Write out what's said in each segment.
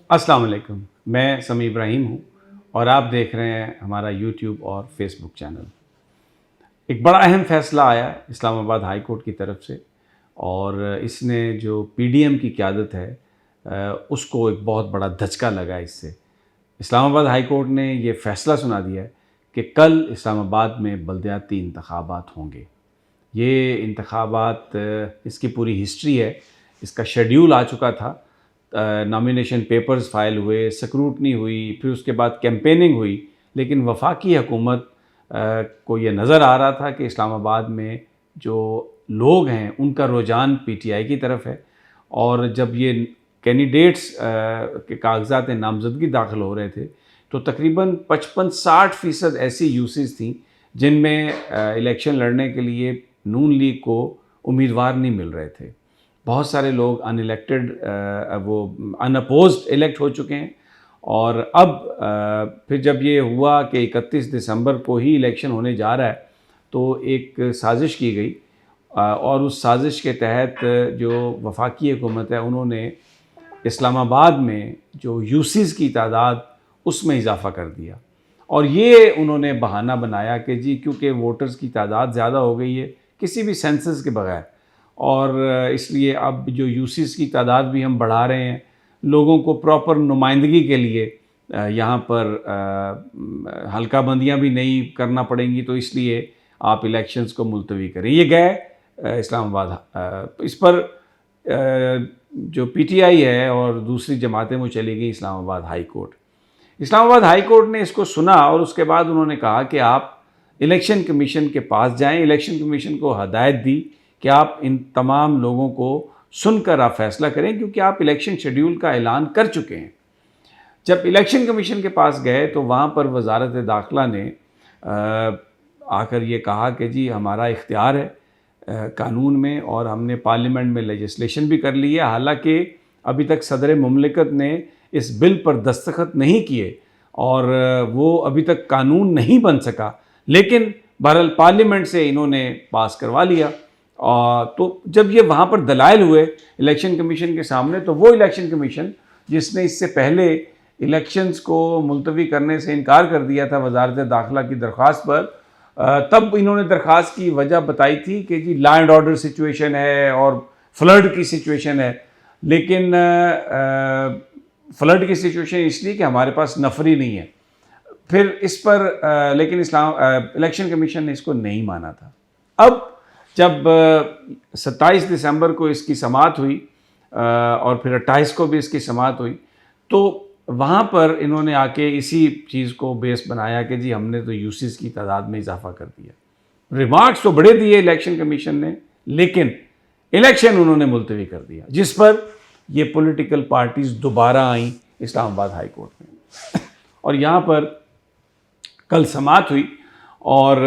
अस्सलाम वालेकुम। मैं समी इब्राहिम हूँ और आप देख रहे हैं हमारा यूट्यूब और फेसबुक चैनल। एक बड़ा अहम फ़ैसला आया इस्लामाबाद हाई कोर्ट की तरफ से और इसने जो पीडीएम की क़यादत है उसको एक बहुत बड़ा धचका लगा इससे। इस्लामाबाद हाई कोर्ट ने ये फ़ैसला सुना दिया है कि कल इस्लामाबाद में बल्दियाती इंतख़ाबात होंगे। ये इंतख़ाबात इसकी पूरी हिस्ट्री है, इसका शेड्यूल आ चुका था। नॉमिनेशन पेपर्स फ़ाइल हुए, स्क्रूटनी हुई, फिर उसके बाद कैंपेनिंग हुई, लेकिन वफाकी हुकूमत को ये नज़र आ रहा था कि इस्लामाबाद में जो लोग हैं उनका रुझान पीटीआई की तरफ है और जब ये कैंडिडेट्स के कागजात नामज़दगी दाखिल हो रहे थे तो तकरीबन 55-60% ऐसी यूसीज़ थी जिनमें इलेक्शन लड़ने के लिए नून लीग को उम्मीदवार नहीं मिल रहे थे। बहुत सारे लोग अनइलेक्टेड वो अनअपोज्ड इलेक्ट हो चुके हैं और अब फिर जब ये हुआ कि 31 दिसंबर को ही इलेक्शन होने जा रहा है तो एक साजिश की गई और उस साजिश के तहत जो वफाकी हुकूमत है उन्होंने इस्लामाबाद में जो यूसीज़ की तादाद उसमें इजाफ़ा कर दिया और ये उन्होंने बहाना बनाया कि जी क्योंकि वोटर्स की तादाद ज़्यादा हो गई है किसी भी सेंसस के बगैर और इसलिए अब जो यूसीज़ की तादाद भी हम बढ़ा रहे हैं, लोगों को प्रॉपर नुमाइंदगी के लिए यहाँ पर हल्का बंदियाँ भी नहीं करना पड़ेंगी, तो इसलिए आप इलेक्शंस को मुलतवी करें। ये गए इस्लामाबाद इस पर जो पीटीआई है और दूसरी जमातें वो चली गई Islamabad high court. Islamabad high court ने इसको सुना और उसके बाद उन्होंने कहा कि आप इलेक्शन कमीशन के पास जाएं। इलेक्शन कमीशन को हदायत दी कि आप इन तमाम लोगों को सुनकर आप फैसला करें क्योंकि आप इलेक्शन शेड्यूल का ऐलान कर चुके हैं। जब इलेक्शन कमीशन के पास गए तो वहाँ पर वजारत दाखिला ने आकर ये कहा कि जी हमारा इख्तियार है कानून में और हमने पार्लियामेंट में लेजिस्लेशन भी कर ली है, हालांकि अभी तक सदर मुमलिकत ने इस बिल पर दस्तखत नहीं किए और वो अभी तक कानून नहीं बन सका, लेकिन बहरहाल पार्लियामेंट से इन्होंने पास करवा लिया। तो जब ये वहाँ पर दलाइल हुए इलेक्शन कमीशन के सामने तो वो इलेक्शन कमीशन जिसने इससे पहले इलेक्शंस को मुलतवी करने से इनकार कर दिया था वजारत दाखिला की दरख्वास्त पर, तब इन्होंने दरख्वास्त की वजह बताई थी कि जी लॉ एंड ऑर्डर सिचुएशन है और फ्लड की सिचुएशन है, लेकिन फ्लड की सिचुएशन इसलिए कि हमारे पास नफरी नहीं है। फिर इस पर लेकिन इलेक्शन कमीशन ने इसको नहीं माना था। अब जब 27 दिसंबर को इसकी समाअत हुई और फिर 28 को भी इसकी समाअत हुई तो वहाँ पर इन्होंने आके इसी चीज़ को बेस बनाया कि जी हमने तो यूसीज़ की तादाद में इजाफा कर दिया। रिमार्क्स तो बड़े दिए इलेक्शन कमीशन ने, लेकिन इलेक्शन उन्होंने मुलतवी कर दिया, जिस पर ये पॉलिटिकल पार्टीज़ दोबारा आई इस्लामाबाद हाई कोर्ट में और यहाँ पर कल समाअत हुई और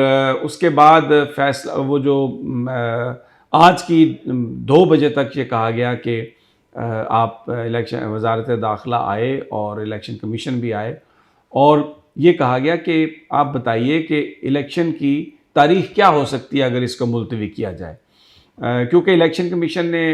उसके बाद फैसला वो जो आज की 2 बजे तक ये कहा गया कि आप इलेक्शन वजारत दाखिला आए और इलेक्शन कमीशन भी आए और ये कहा गया कि आप बताइए कि इलेक्शन की तारीख़ क्या हो सकती है अगर इसको मुलतवी किया जाए, क्योंकि इलेक्शन कमीशन ने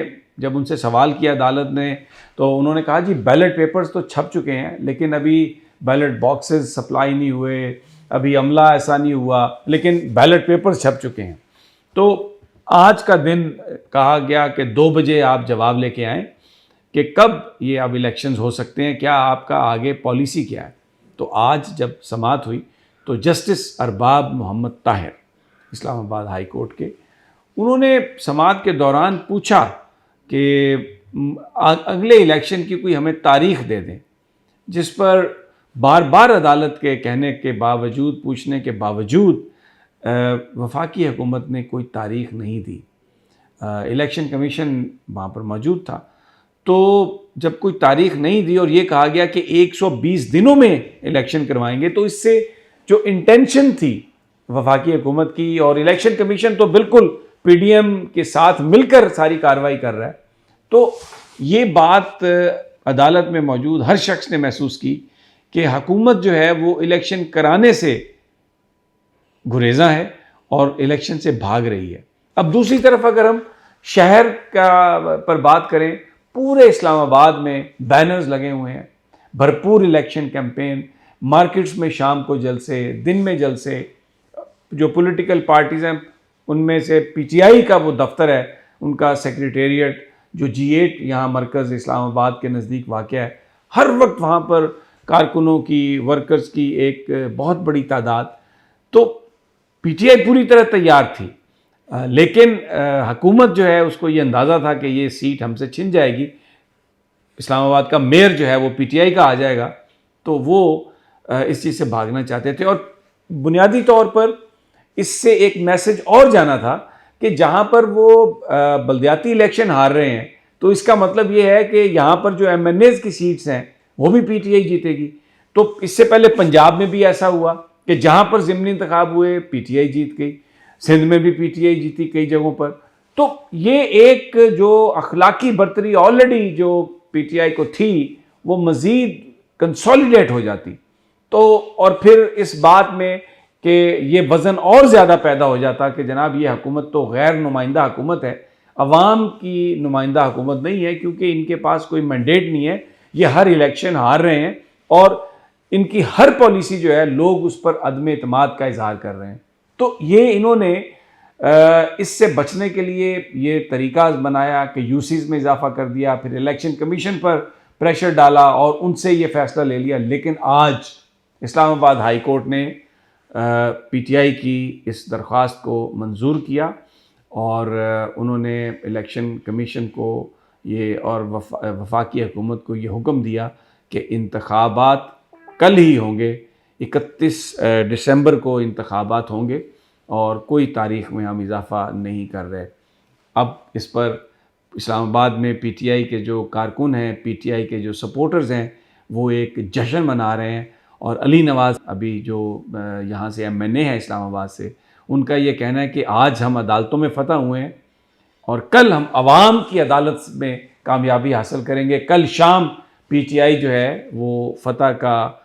जब उनसे सवाल किया अदालत ने तो उन्होंने कहा जी बैलेट पेपर्स तो छप चुके हैं लेकिन अभी बैलेट बॉक्सेस सप्लाई नहीं हुए, अभी अमला ऐसा नहीं हुआ, लेकिन बैलेट पेपर्स छप चुके हैं। तो आज का दिन कहा गया कि 2 बजे आप जवाब लेके आएँ कि कब ये अब इलेक्शंस हो सकते हैं, क्या आपका आगे पॉलिसी क्या है। तो आज जब समाअत हुई तो justice Arbab Mohammad Tahir Islamabad high court के, उन्होंने समाअत के दौरान पूछा कि अगले इलेक्शन की कोई हमें तारीख़ दे दें, जिस पर बार बार अदालत के कहने के बावजूद, पूछने के बावजूद वफाकी हुकूमत ने कोई तारीख़ नहीं दी। इलेक्शन कमीशन वहाँ पर मौजूद था, तो जब कोई तारीख़ नहीं दी और ये कहा गया कि 120 दिनों में इलेक्शन करवाएंगे, तो इससे जो इंटेंशन थी वफाकी हुकूमत की, और इलेक्शन कमीशन तो बिल्कुल पीडीएम के साथ मिलकर सारी कार्रवाई कर रहा है, तो ये बात अदालत में मौजूद हर शख्स ने महसूस की कि हुकूमत जो है वो इलेक्शन कराने से गुरेज़ा है और इलेक्शन से भाग रही है। अब दूसरी तरफ अगर हम शहर का पर बात करें, पूरे इस्लामाबाद में बैनर्स लगे हुए हैं भरपूर इलेक्शन कैंपेन, मार्केट्स में शाम को जलसे, दिन में जलसे, जो पॉलिटिकल पार्टीज़ हैं उनमें से पीटीआई का वो दफ्तर है, उनका सेक्रेटेरिएट जो G8 यहाँ मरकज़ इस्लामाबाद के नज़दीक वाक़ है, हर वक्त वहाँ पर कारकुनों की, वर्कर्स की एक बहुत बड़ी तादाद। तो पीटीआई पूरी तरह तैयार थी, लेकिन हुकूमत जो है उसको ये अंदाज़ा था कि ये सीट हमसे छिन जाएगी, इस्लामाबाद का मेयर जो है वो पीटीआई का आ जाएगा, तो वो इस चीज़ से भागना चाहते थे। और बुनियादी तौर पर इससे एक मैसेज और जाना था कि जहाँ पर वो बल्दियाती इलेक्शन हार रहे हैं, तो इसका मतलब ये है कि यहाँ पर जो MNAs की सीट्स हैं वो भी पीटीआई जीतेगी। तो इससे पहले पंजाब में भी ऐसा हुआ कि जहाँ पर ज़िमनी इंतखाब हुए पीटीआई जीत गई, सिंध में भी पीटीआई जीती कई जगहों पर। तो ये एक जो अखलाकी बर्तरी ऑलरेडी जो पीटीआई को थी वो मज़ीद कंसोलिडेट हो जाती, तो और फिर इस बात में कि ये वज़न और ज़्यादा पैदा हो जाता कि जनाब ये हुकूमत तो गैर नुमाइंदा हुकूमत है, अवाम की नुमाइंदा हुकूमत नहीं है, क्योंकि इनके पास कोई मैंडेट नहीं है, ये हर इलेक्शन हार रहे हैं और इनकी हर पॉलिसी जो है लोग उस पर अदम एतमाद का इजहार कर रहे हैं। तो ये इन्होंने इससे बचने के लिए ये तरीका बनाया कि यूसीज़ में इजाफा कर दिया, फिर इलेक्शन कमीशन पर प्रेशर डाला और उनसे ये फ़ैसला ले लिया। लेकिन आज इस्लामाबाद हाई कोर्ट ने पीटीआई की इस दरख्वास्त को मंजूर किया और उन्होंने इलेक्शन कमीशन को ये और वफाकी हुकूमत को ये हुक्म दिया कि इंतखाबात कल ही होंगे, 31 दिसंबर को इंतखाबात होंगे और कोई तारीख़ में हम इजाफ़ा नहीं कर रहे। अब इस पर इस्लामाबाद में पीटीआई के जो कारकुन हैं, पीटीआई के जो सपोर्टर्स हैं, वो एक जश्न मना रहे हैं। और अली नवाज़ अभी जो यहाँ से MNA है इस्लामाबाद से, उनका ये कहना है कि आज हम अदालतों में फ़तह हुए हैं और कल हम आवाम की अदालत में कामयाबी हासिल करेंगे। कल शाम पीटीआई जो है वो फ़तह का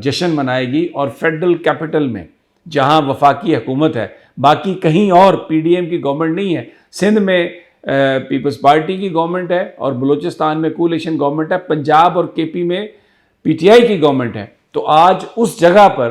जश्न मनाएगी और फेडरल कैपिटल में जहाँ वफाकी हुकूमत है, बाकी कहीं और पीडीएम की गवर्नमेंट नहीं है, सिंध में पीपल्स पार्टी की गवर्नमेंट है और बलूचिस्तान में कोलिशन गवर्नमेंट है, पंजाब और केपी में पीटीआई की गवर्नमेंट है। तो आज उस जगह पर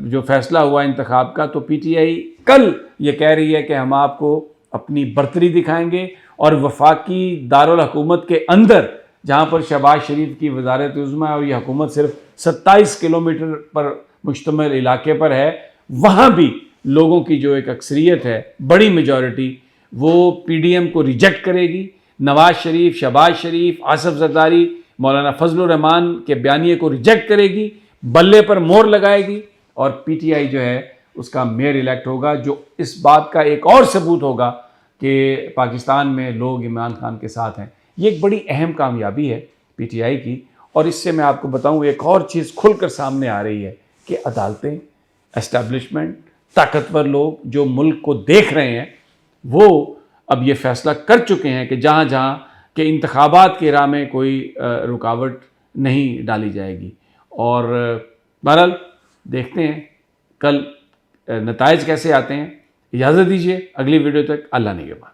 जो फैसला हुआ इंतखाब का, तो पीटीआई कल ये कह रही है कि हम आपको अपनी बर्तरी दिखाएंगे और वफाकी दारुल हुकूमत के अंदर जहाँ पर शहबाज शरीफ की वजारत उज़्मा है और ये हुकूमत सिर्फ 27 किलोमीटर पर मुश्तमिल इलाके पर है, वहाँ भी लोगों की जो एक अक्सरियत है, बड़ी मेजॉरिटी, वो पीडीएम को रिजेक्ट करेगी। नवाज शरीफ, शहबाज शरीफ, आसिफ जरदारी, मौलाना फजलुर रहमान के बयानिए को रिजेक्ट करेगी, बल्ले पर मोहर लगाएगी और पीटीआई जो है उसका मेयर इलेक्ट होगा, जो इस बात का एक और सबूत होगा कि पाकिस्तान में लोग इमरान खान के साथ हैं। ये एक बड़ी अहम कामयाबी है पीटीआई की। और इससे मैं आपको बताऊं एक और चीज़ खुलकर सामने आ रही है कि अदालतें, एस्टैब्लिशमेंट, ताकतवर लोग जो मुल्क को देख रहे हैं, वो अब ये फैसला कर चुके हैं कि जहाँ जहाँ के इंतखाबात की राह में कोई रुकावट नहीं डाली जाएगी। और बहरहाल देखते हैं कल नताइज कैसे आते हैं। इजाज़त दीजिए, अगली वीडियो तक अल्लाह निगहबान।